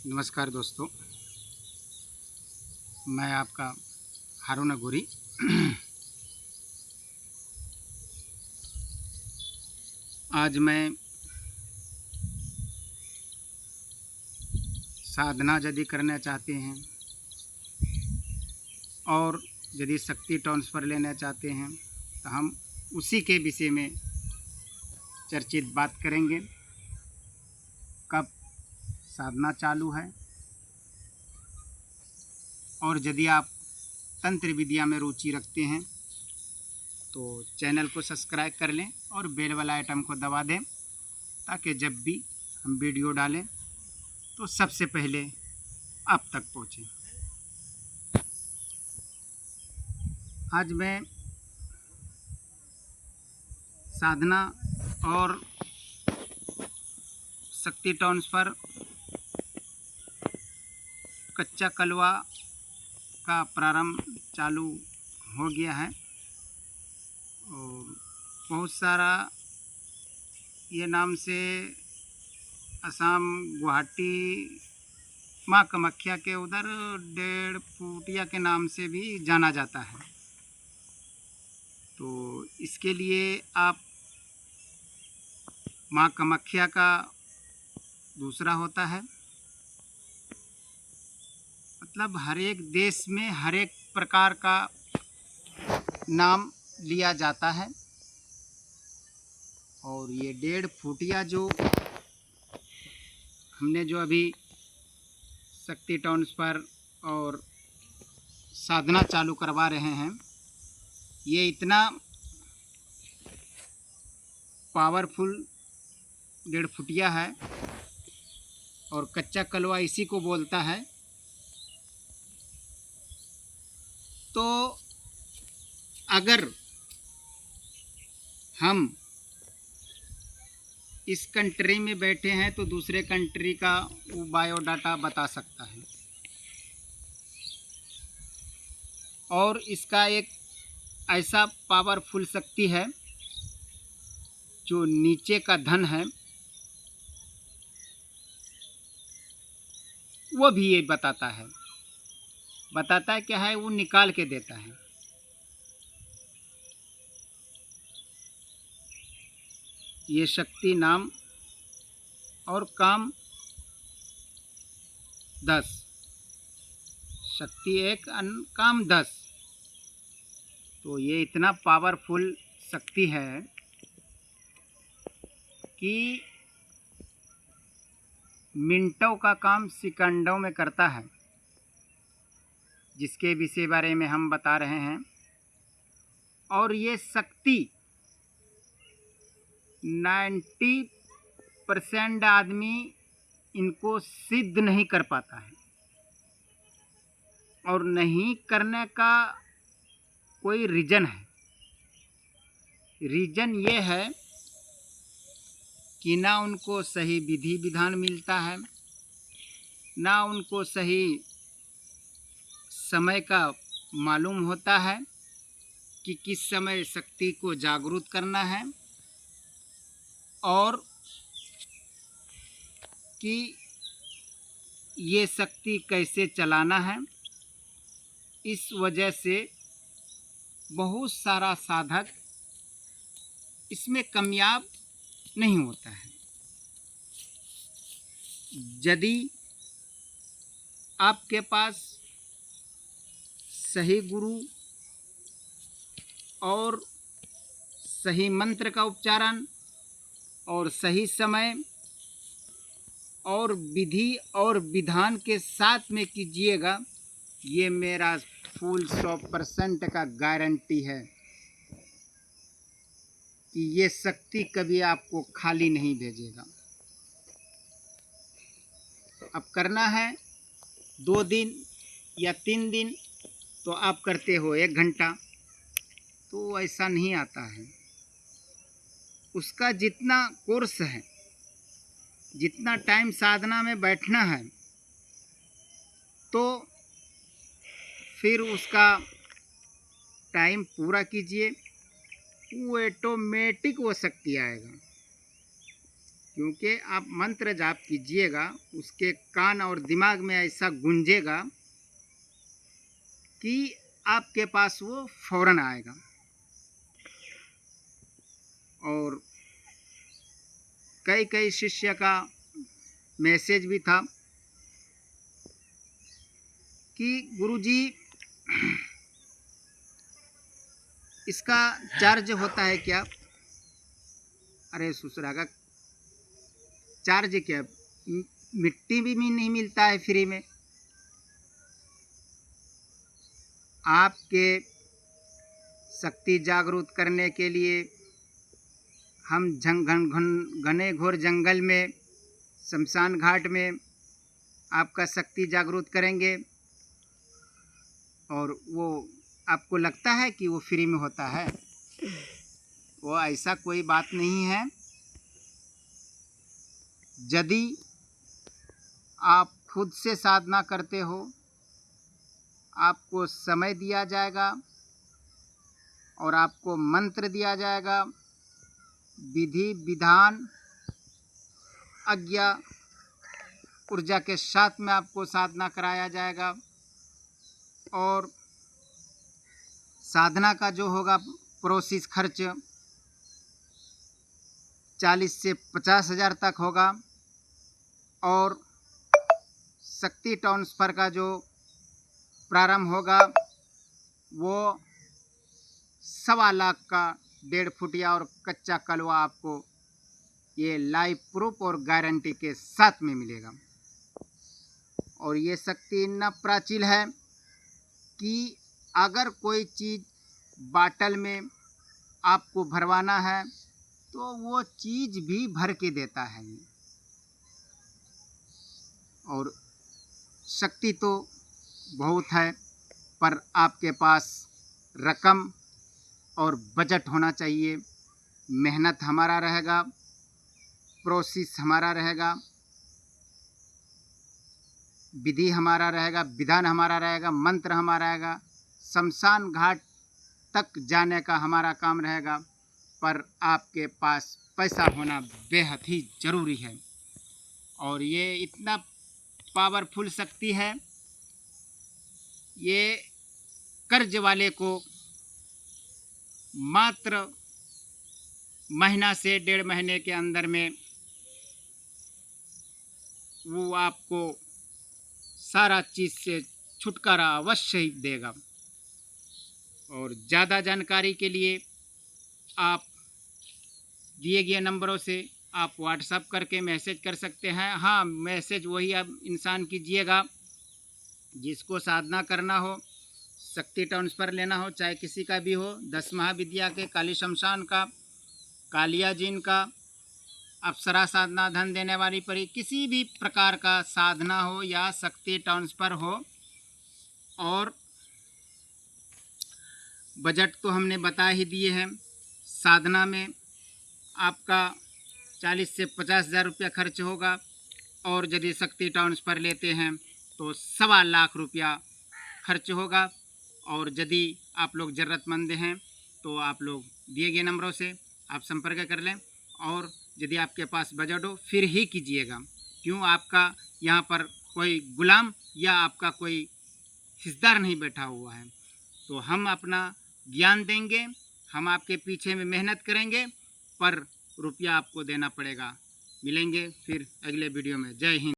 नमस्कार दोस्तों, मैं आपका हारून अघोरी। आज मैं साधना यदि करना चाहते हैं और यदि शक्ति ट्रांसफ़र लेना चाहते हैं तो हम उसी के विषय में चर्चित बात करेंगे। कब साधना चालू है और यदि आप तंत्र विद्या में रुचि रखते हैं तो चैनल को सब्सक्राइब कर लें और बेल वाला आइटम को दबा दें ताकि जब भी हम वीडियो डालें तो सबसे पहले आप तक पहुँचे। आज मैं साधना और शक्ति ट्रांसफ़र कच्चा कलवा का प्रारंभ चालू हो गया है और बहुत सारा ये नाम से असम गुवाहाटी माँ कामाख्या के उधर 1.5 फुटिया के नाम से भी जाना जाता है। तो इसके लिए आप माँ कामाख्या का दूसरा होता है, मतलब हर एक देश में हर एक प्रकार का नाम लिया जाता है। और ये 1.5 फुटिया जो हमने जो अभी शक्ति ट्रांसफ़र और साधना चालू करवा रहे हैं, ये इतना पावरफुल 1.5 फुटिया है और कच्चा कलवा इसी को बोलता है। तो अगर हम इस कंट्री में बैठे हैं तो दूसरे कंट्री का वो बायोडाटा बता सकता है। और इसका एक ऐसा पावरफुल शक्ति है जो नीचे का धन है वो भी ये बताता है क्या है, वो निकाल के देता है। ये शक्ति नाम और काम 10, शक्ति 1 काम 10। तो ये इतना पावरफुल शक्ति है कि मिनटों का काम सेकंडों में करता है, जिसके विषय बारे में हम बता रहे हैं। और ये शक्ति 90% आदमी इनको सिद्ध नहीं कर पाता है और नहीं करने का कोई रीज़न है। रीज़न ये है कि ना उनको सही विधि विधान मिलता है, ना उनको सही समय का मालूम होता है कि किस समय शक्ति को जागरूक करना है और कि ये शक्ति कैसे चलाना है। इस वजह से बहुत सारा साधक इसमें कामयाब नहीं होता है। यदि आपके पास सही गुरु और सही मंत्र का उच्चारण और सही समय और विधि और विधान के साथ में कीजिएगा, ये मेरा फुल 100% का गारंटी है कि ये शक्ति कभी आपको खाली नहीं भेजेगा। अब करना है 2 दिन या 3 दिन तो आप करते हो 1 घंटा, तो ऐसा नहीं आता है। उसका जितना कोर्स है, जितना टाइम साधना में बैठना है, तो फिर उसका टाइम पूरा कीजिए, वो ऑटोमेटिक वो शक्ति आएगा। क्योंकि आप मंत्र जाप कीजिएगा, उसके कान और दिमाग में ऐसा गूंजेगा कि आपके पास वो फौरन आएगा। और कई कई शिष्य का मैसेज भी था कि गुरुजी इसका चार्ज होता है क्या? अरे ससुरा का चार्ज क्या, मिट्टी भी नहीं मिलता है फ्री में। आपके शक्ति जागृत करने के लिए हम घने घोर जंगल में, शमशान घाट में आपका शक्ति जागृत करेंगे, और वो आपको लगता है कि वो फ्री में होता है? वो ऐसा कोई बात नहीं है। यदि आप खुद से साधना करते हो, आपको समय दिया जाएगा और आपको मंत्र दिया जाएगा, विधि विधान आज्ञा ऊर्जा के साथ में आपको साधना कराया जाएगा। और साधना का जो होगा प्रोसेस खर्च 40 से 50 हज़ार तक होगा। और शक्ति ट्रांसफर का जो प्रारंभ होगा वो 1.25 लाख का 1.5 फुटिया और कच्चा कलवा आपको ये लाइव प्रूफ और गारंटी के साथ में मिलेगा। और ये शक्ति इतना प्राचीन है कि अगर कोई चीज़ बाटल में आपको भरवाना है तो वो चीज़ भी भर के देता है। और शक्ति तो बहुत है, पर आपके पास रकम और बजट होना चाहिए। मेहनत हमारा रहेगा, प्रोसेस हमारा रहेगा, विधि हमारा रहेगा, विधान हमारा रहेगा, मंत्र हमारा रहेगा, शमशान घाट तक जाने का हमारा काम रहेगा। पर आपके पास पैसा होना बेहद ही ज़रूरी है। और ये इतना पावरफुल शक्ति है, ये कर्ज वाले को मात्र महीना से 1.5 महीने के अंदर में वो आपको सारा चीज़ से छुटकारा अवश्य ही देगा। और ज़्यादा जानकारी के लिए आप दिए गए नंबरों से आप व्हाट्सएप करके मैसेज कर सकते हैं। हाँ, मैसेज वही आप इंसान कीजिएगा जिसको साधना करना हो, शक्ति ट्रांसफर लेना हो, चाहे किसी का भी हो, 10 महाविद्या के, काली शमशान का, कालिया जिन का, अप्सरा साधना, धन देने वाली परी, किसी भी प्रकार का साधना हो या शक्ति ट्रांसफर हो। और बजट तो हमने बता ही दिए हैं। साधना में आपका 40 से 50 हज़ार रुपया खर्च होगा। और यदि शक्ति ट्रांसफर लेते हैं तो 1.25 लाख रुपया खर्च होगा। और यदि आप लोग ज़रूरतमंद हैं तो आप लोग दिए गए नंबरों से आप संपर्क कर लें। और यदि आपके पास बजट हो फिर ही कीजिएगा, क्यों आपका यहाँ पर कोई गुलाम या आपका कोई हिस्सेदार नहीं बैठा हुआ है। तो हम अपना ज्ञान देंगे, हम आपके पीछे में मेहनत करेंगे, पर रुपया आपको देना पड़ेगा। मिलेंगे फिर अगले वीडियो में। जय हिंद।